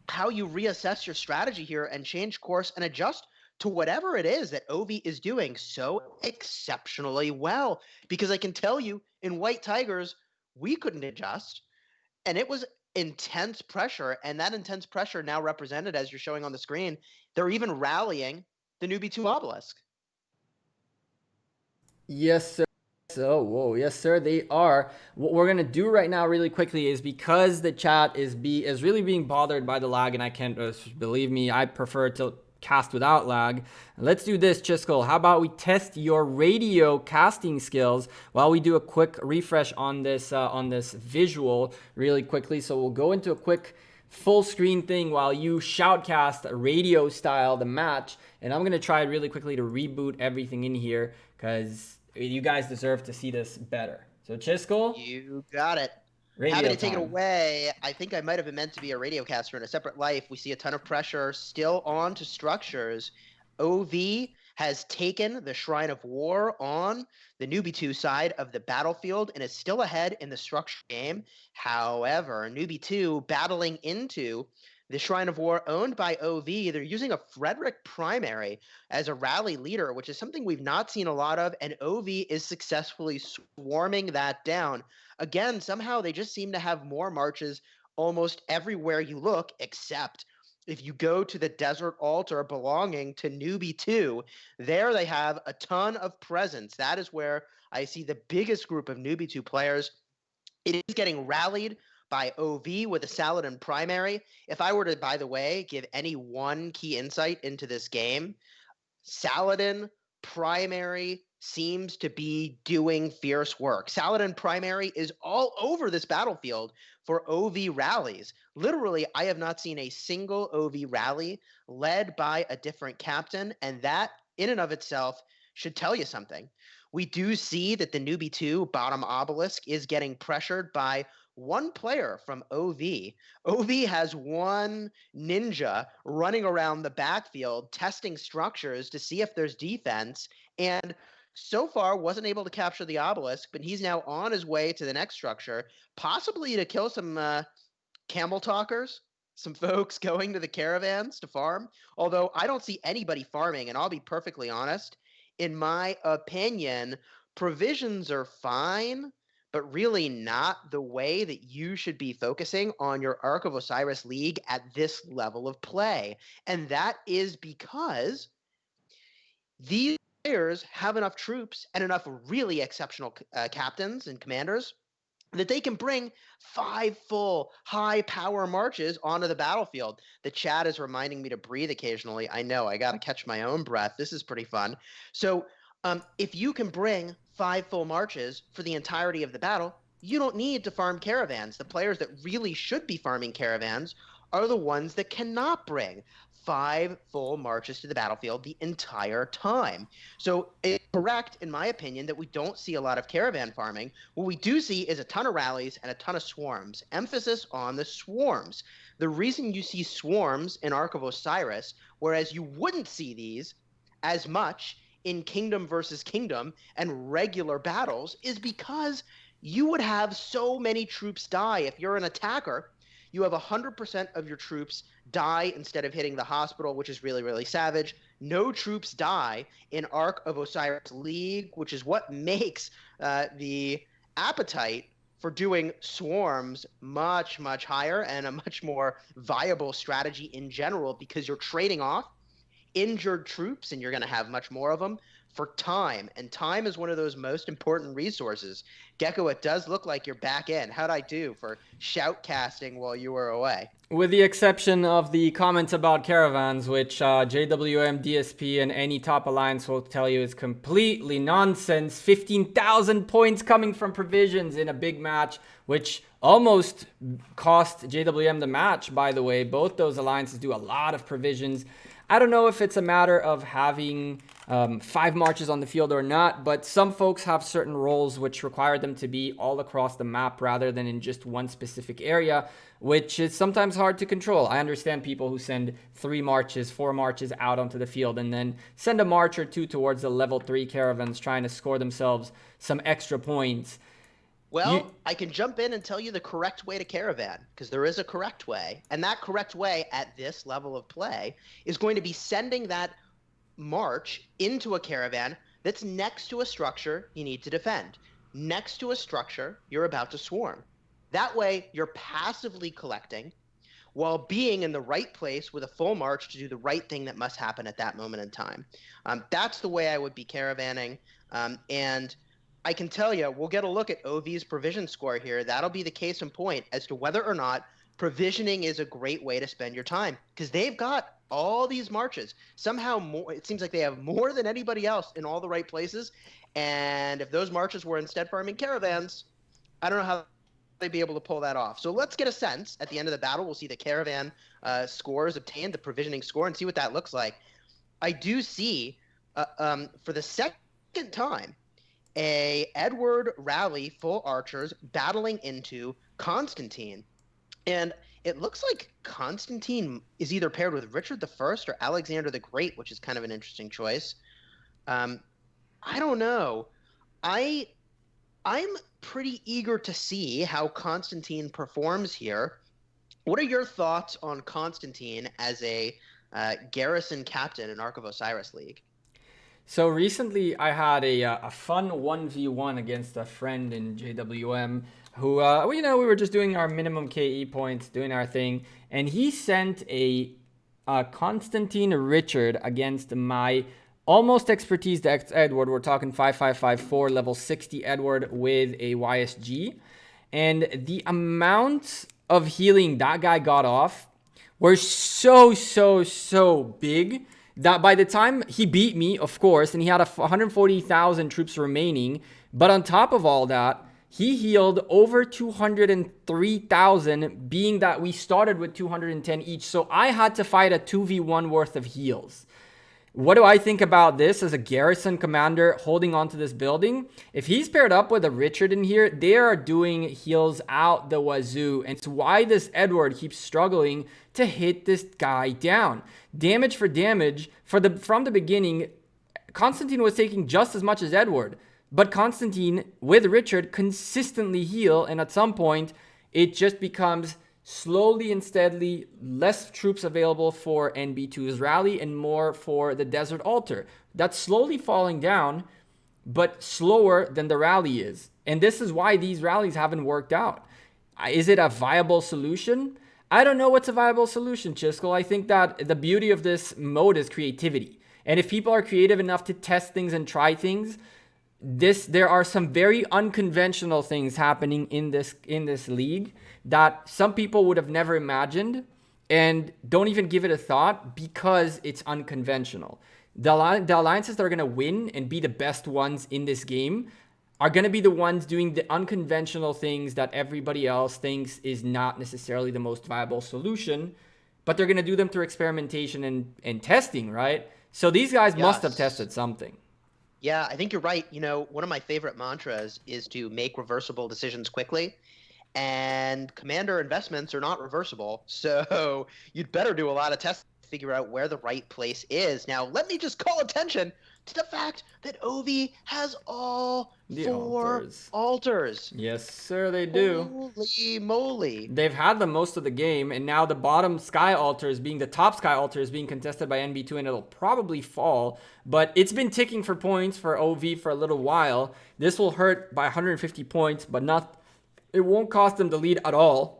how you reassess your strategy here and change course and adjust to whatever it is that OV is doing so exceptionally well. Because I can tell you, in White Tigers, we couldn't adjust. And it was intense pressure. And that intense pressure now represented, as you're showing on the screen, they're even rallying the Newbie 2 obelisk. Yes, sir. So, whoa, yes, sir, they are. What we're gonna do right now, really quickly, is because the chat is really being bothered by the lag, and I can't believe me. I prefer to cast without lag. Let's do this, Chiskel. How about we test your radio casting skills while we do a quick refresh on this visual really quickly. So we'll go into a quick full screen thing while you shoutcast radio style the match, and I'm gonna try really quickly to reboot everything in here because you guys deserve to see this better. So Chiskel, You got it. radio Happy to take it time. away. I think I might have been meant to be a radiocaster in a separate life. We see a ton of pressure still on to structures. OV has taken the Shrine of War on the Newbie 2 side of the battlefield and is still ahead in the structure game. However, Newbie 2 battling into the Shrine of War owned by OV. They're using a Frederick primary as a rally leader, which is something we've not seen a lot of, and OV is successfully swarming that down. Again, somehow they just seem to have more marches almost everywhere you look, except if you go to the desert altar belonging to Newbie 2, there they have a ton of presence. That is where I see the biggest group of Newbie 2 players. It is getting rallied by OV with a Saladin primary. If I were to, by the way, give any one key insight into this game, Saladin primary seems to be doing fierce work. Saladin primary is all over this battlefield for OV rallies. Literally, I have not seen a single OV rally led by a different captain, and that in and of itself should tell you something. We do see that the Newbie 2 bottom obelisk is getting pressured by one player from OV. OV has one ninja running around the backfield testing structures to see if there's defense, and so far wasn't able to capture the obelisk, but he's now on his way to the next structure, possibly to kill some camel talkers, some folks going to the caravans to farm. Although I don't see anybody farming, and I'll be perfectly honest, in my opinion, provisions are fine, but really not the way that you should be focusing on your Ark of Osiris League at this level of play. And that is because these players have enough troops and enough really exceptional captains and commanders that they can bring 5 full high-power marches onto the battlefield. The chat is reminding me to breathe occasionally. I know, I got to catch my own breath. This is pretty fun. So if you can bring 5 full marches for the entirety of the battle, you don't need to farm caravans. The players that really should be farming caravans are the ones that cannot bring 5 full marches to the battlefield the entire time. So it's correct, in my opinion, that we don't see a lot of caravan farming. What we do see is a ton of rallies and a ton of swarms. Emphasis on the swarms. The reason you see swarms in Ark of Osiris, whereas you wouldn't see these as much in Kingdom versus Kingdom and regular battles, is because you would have so many troops die. If you're an attacker, you have 100% of your troops die instead of hitting the hospital, which is really, really savage. No troops die in Ark of Osiris League, which is what makes the appetite for doing swarms much, much higher and a much more viable strategy in general, because you're trading off injured troops, and you're going to have much more of them, for time. And time is one of those most important resources. Gecko, it does look like you're back in. How'd I do for shoutcasting while you were away? With the exception of the comments about caravans, which JWM, DSP, and any top alliance will tell you is completely nonsense. 15,000 points coming from provisions in a big match, which almost cost JWM the match, by the way. Both those alliances do a lot of provisions. I don't know if it's a matter of having 5 marches on the field or not, but some folks have certain roles which require them to be all across the map rather than in just one specific area, which is sometimes hard to control. I understand people who send 3 marches, 4 marches out onto the field and then send a march or 2 towards the level 3 caravans trying to score themselves some extra points. Well, I can jump in and tell you the correct way to caravan, because there is a correct way. And that correct way at this level of play is going to be sending that march into a caravan that's next to a structure you need to defend, next to a structure you're about to swarm. That way, you're passively collecting while being in the right place with a full march to do the right thing that must happen at that moment in time. That's the way I would be caravanning. And I can tell you, we'll get a look at OV's provision score here. That'll be the case in point as to whether or not provisioning is a great way to spend your time, because they've got all these marches. Somehow more, it seems like they have more than anybody else in all the right places. And if those marches were instead farming caravans, I don't know how they'd be able to pull that off. So let's get a sense. At the end of the battle, we'll see the caravan scores obtained, the provisioning score, and see what that looks like. I do see, for the second time, a Edward rally full archers battling into Constantine. And it looks like Constantine is either paired with Richard I or Alexander the Great, which is kind of an interesting choice. I don't know. I'm pretty eager to see how Constantine performs here. What are your thoughts on Constantine as a Garrison captain in Ark of Osiris League? So recently I had a fun 1v1 against a friend in JWM who, we were just doing our minimum KE points, doing our thing. And he sent a Constantine Richard against my almost expertise Edward. We're talking 5554 level 60 Edward with a YSG. And the amount of healing that guy got off were so big that by the time he beat me, of course, and he had 140,000 troops remaining, but on top of all that, he healed over 203,000, being that we started with 210 each. So I had to fight a 2v1 worth of heals. What do I think about this as a Garrison commander holding onto this building? If he's paired up with a Richard in here, they are doing heals out the wazoo. And it's why this Edward keeps struggling to hit this guy down. Damage for damage, from the beginning, Constantine was taking just as much as Edward. But Constantine, with Richard, consistently heal. And at some point, it just becomes slowly and steadily less troops available for NB2's rally and more for the Desert Altar. That's slowly falling down, but slower than the rally is. And this is why these rallies haven't worked out. Is it a viable solution? I don't know what's a viable solution, Chiskel. I think that the beauty of this mode is creativity. And if people are creative enough to test things and try things, there are some very unconventional things happening in this league that some people would have never imagined and don't even give it a thought because it's unconventional. The alliances that are going to win and be the best ones in this game are going to be the ones doing the unconventional things that everybody else thinks is not necessarily the most viable solution, but they're going to do them through experimentation and testing, right? So these guys must have tested something. Yeah, I think you're right. One of my favorite mantras is to make reversible decisions quickly. And commander investments are not reversible. So you'd better do a lot of tests to figure out where the right place is. Now, let me just call attention to the fact that OV has all four altars. Yes, sir, they do. Holy moly. They've had the most of the game, and now the bottom sky altar is the top sky altar is being contested by NB2, and it'll probably fall. But it's been ticking for points for OV for a little while. This will hurt by 150 points, but it won't cost them the lead at all.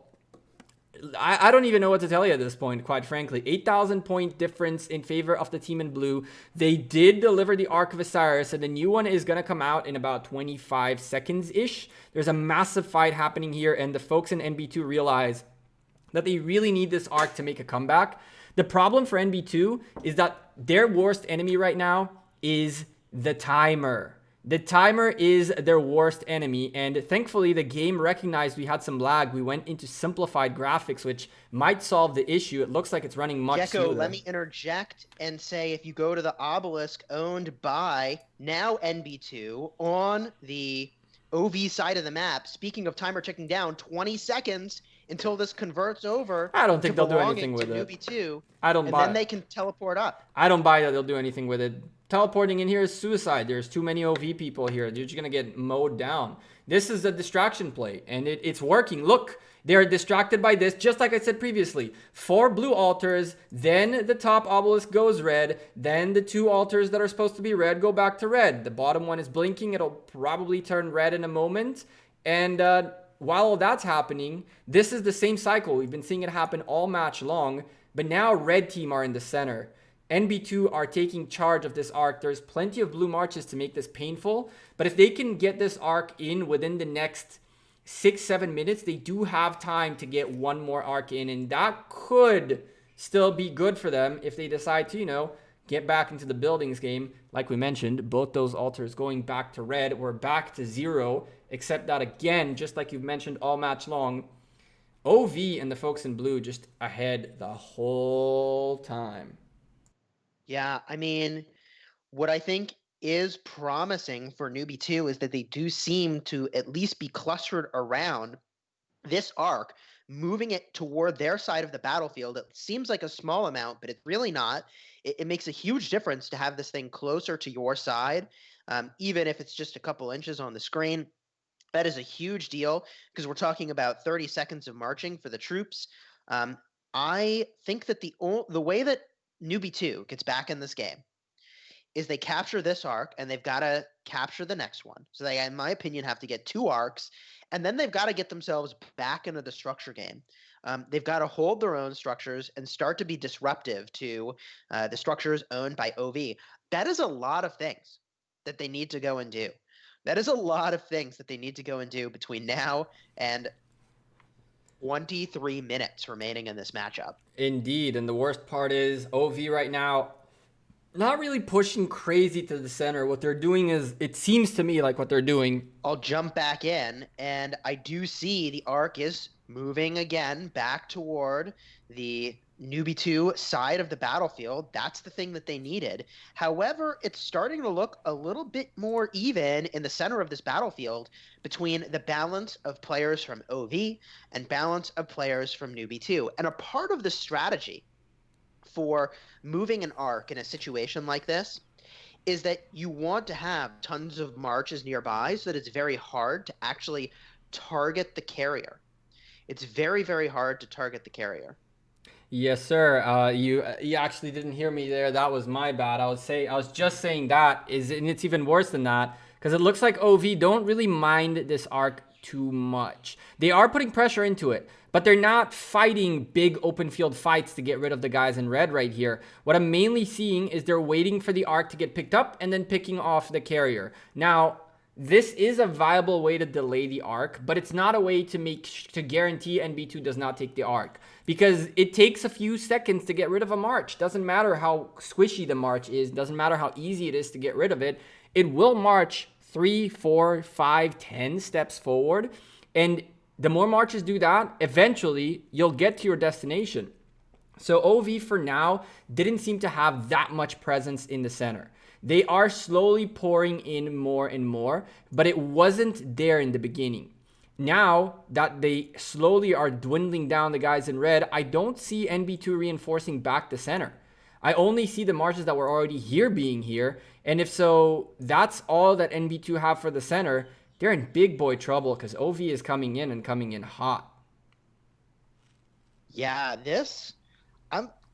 I don't even know what to tell you at this point, quite frankly. 8,000 point difference in favor of the team in blue. They did deliver the Ark of Osiris, and the new one is going to come out in about 25 seconds-ish. There's a massive fight happening here, and the folks in NB2 realize that they really need this Ark to make a comeback. The problem for NB2 is that their worst enemy right now is the timer. The timer is their worst enemy, and thankfully the game recognized we had some lag. We went into simplified graphics, which might solve the issue. It looks like it's running much smoother. Let me interject and say if you go to the obelisk owned by now NB2 on the OV side of the map, speaking of timer ticking down, 20 seconds until this converts over. I don't think they'll do anything with it. NB2, and then they can teleport up. I don't buy that they'll do anything with it. Teleporting in here is suicide. There's too many OV people here. You're just going to get mowed down. This is a distraction play, and it's working. Look, they're distracted by this, just like I said previously. 4 blue altars, then the top obelisk goes red, then the 2 altars that are supposed to be red go back to red. The bottom one is blinking. It'll probably turn red in a moment. And while all that's happening, this is the same cycle. We've been seeing it happen all match long, but now red team are in the center. NB2 are taking charge of this arc. There's plenty of blue marches to make this painful, but if they can get this arc in within the next 6-7 minutes, they do have time to get one more arc in, and that could still be good for them if they decide to, you know, get back into the buildings game. Like we mentioned, both those altars going back to red. We're back to 0, except that again, just like you've mentioned all match long, OV and the folks in blue just ahead the whole time. Yeah, I mean, what I think is promising for Newbie 2 is that they do seem to at least be clustered around this arc, moving it toward their side of the battlefield. It seems like a small amount, but it's really not. It makes a huge difference to have this thing closer to your side, even if it's just a couple inches on the screen. That is a huge deal because we're talking about 30 seconds of marching for the troops. I think that the way that Newbie 2 gets back in this game is they capture this arc and they've got to capture the next one. So they, in my opinion, have to get 2 arcs, and then they've got to get themselves back into the structure game. They've got to hold their own structures and start to be disruptive to the structures owned by OV. That is a lot of things that they need to go and do. That is a lot of things that they need to go and do between now and 23 minutes remaining in this matchup. Indeed, and the worst part is OV right now not really pushing crazy to the center. What they're doing is, it seems to me like what they're doing. I'll jump back in, and I do see the arc is moving again back toward the Newbie 2 side of the battlefield. That's the thing that they needed. However, it's starting to look a little bit more even in the center of this battlefield between the balance of players from OV and balance of players from Newbie 2. And a part of the strategy for moving an arc in a situation like this is that you want to have tons of marches nearby so that it's very hard to actually target the carrier. It's very, very hard to target the carrier. Yes, sir. You actually didn't hear me there. That was my bad. I was just saying that and it's even worse than that because it looks like OV don't really mind this arc too much. They are putting pressure into it, but they're not fighting big open field fights to get rid of the guys in red right here. What I'm mainly seeing is they're waiting for the arc to get picked up and then picking off the carrier. Now, this is a viable way to delay the arc, but it's not a way to guarantee NB2 does not take the arc, because it takes a few seconds to get rid of a march. Doesn't matter how squishy the march is, doesn't matter how easy it is to get rid of it. It will march 3, 4, 5, 10 steps forward, and the more marches do that, eventually you'll get to your destination. So OV for now didn't seem to have that much presence in the center. They are slowly pouring in more and more, but it wasn't there in the beginning. Now that they slowly are dwindling down the guys in red, I don't see NB2 reinforcing back the center. I only see the marches that were already here being here, and if so, that's all that NB2 have for the center. They're in big boy trouble because OV is coming in and coming in hot. Yeah,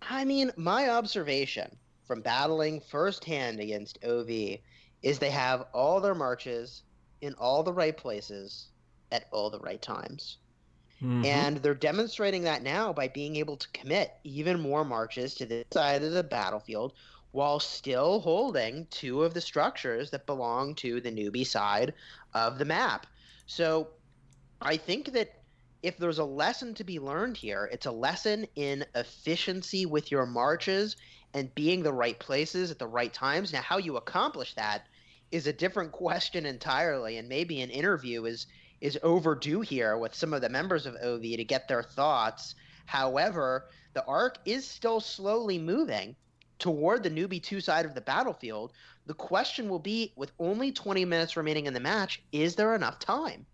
I mean, my observation from battling firsthand against OV is they have all their marches in all the right places at all the right times. Mm-hmm. And they're demonstrating that now by being able to commit even more marches to this side of the battlefield while still holding 2 of the structures that belong to the newbie side of the map. So I think that if there's a lesson to be learned here, it's a lesson in efficiency with your marches and being the right places at the right times. Now, how you accomplish that is a different question entirely, and maybe an interview is overdue here with some of the members of OV to get their thoughts. However, the arc is still slowly moving toward the Newbie 2 side of the battlefield. The question will be, with only 20 minutes remaining in the match, is there enough time?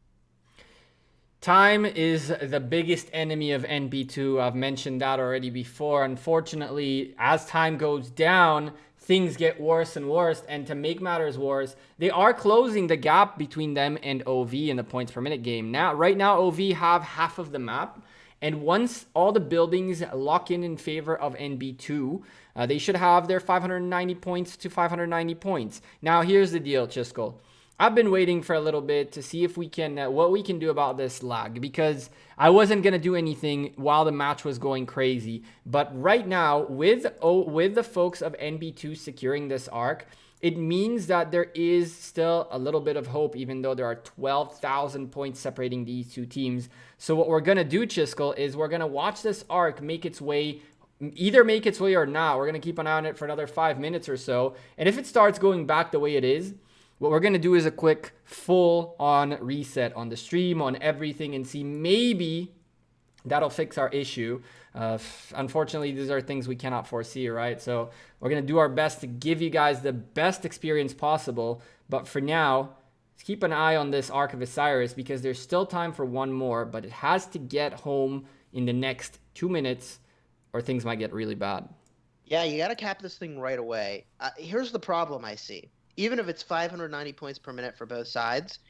Time is the biggest enemy of NB2. I've mentioned that already before. Unfortunately, as time goes down, things get worse and worse. And to make matters worse, they are closing the gap between them and OV in the points per minute game. Right now, OV have half of the map. And once all the buildings lock in favor of NB2, they should have their 590 points to 590 points. Now, here's the deal, Chisco. I've been waiting for a little bit to see if we can, what we can do about this lag, because I wasn't going to do anything while the match was going crazy. But right now, with the folks of NB2 securing this arc, it means that there is still a little bit of hope, even though there are 12,000 points separating these two teams. So what we're going to do, Chiskel, is we're going to watch this arc make its way, either make its way or not. We're going to keep an eye on it for another 5 minutes or so. And if it starts going back the way it is, what we're going to do is a quick full-on reset on the stream, on everything, and see maybe that'll fix our issue. Unfortunately, these are things we cannot foresee, right? So we're going to do our best to give you guys the best experience possible. But for now, let's keep an eye on this Arc of Osiris, because there's still time for one more, but it has to get home in the next 2 minutes or things might get really bad. Yeah, you got to cap this thing right away. Here's the problem I see. Even if it's 590 points per minute for both sides,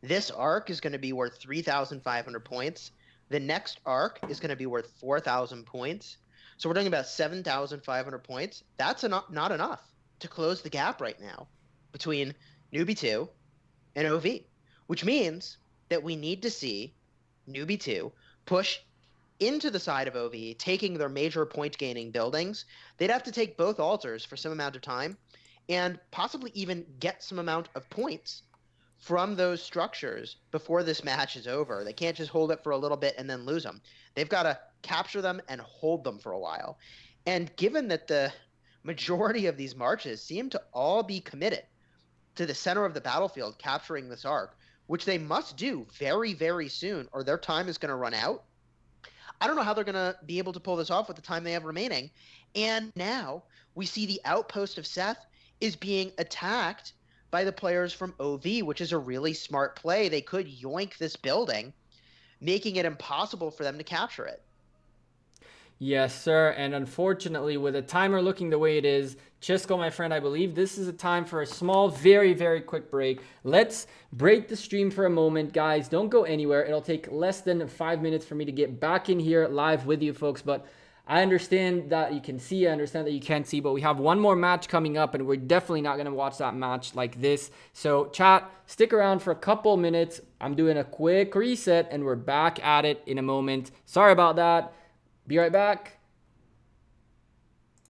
this arc is going to be worth 3,500 points. The next arc is going to be worth 4,000 points. So we're talking about 7,500 points. That's not enough to close the gap right now between Newbie 2 and OV, which means that we need to see Newbie 2 push into the side of OV, taking their major point-gaining buildings. They'd have to take both altars for some amount of time, and possibly even get some amount of points from those structures before this match is over. They can't just hold it for a little bit and then lose them. They've got to capture them and hold them for a while. And given that the majority of these marches seem to all be committed to the center of the battlefield capturing this arc, which they must do very, very soon, or their time is going to run out, I don't know how they're going to be able to pull this off with the time they have remaining. And now we see the outpost of Seth is being attacked by the players from OV, which is a really smart play. They could yoink this building, making it impossible for them to capture it. Yes, sir. And unfortunately, with the timer looking the way it is, Chisco, my friend, I believe this is a time for a small, very, very quick break. Let's break the stream for a moment, guys. Don't go anywhere. It'll take less than 5 minutes for me to get back in here live with you folks, but I understand that you can see, I understand that you can't see, but we have one more match coming up, and we're definitely not going to watch that match like this. So, chat, stick around for a couple minutes. I'm doing a quick reset, and we're back at it in a moment. Sorry about that. Be right back.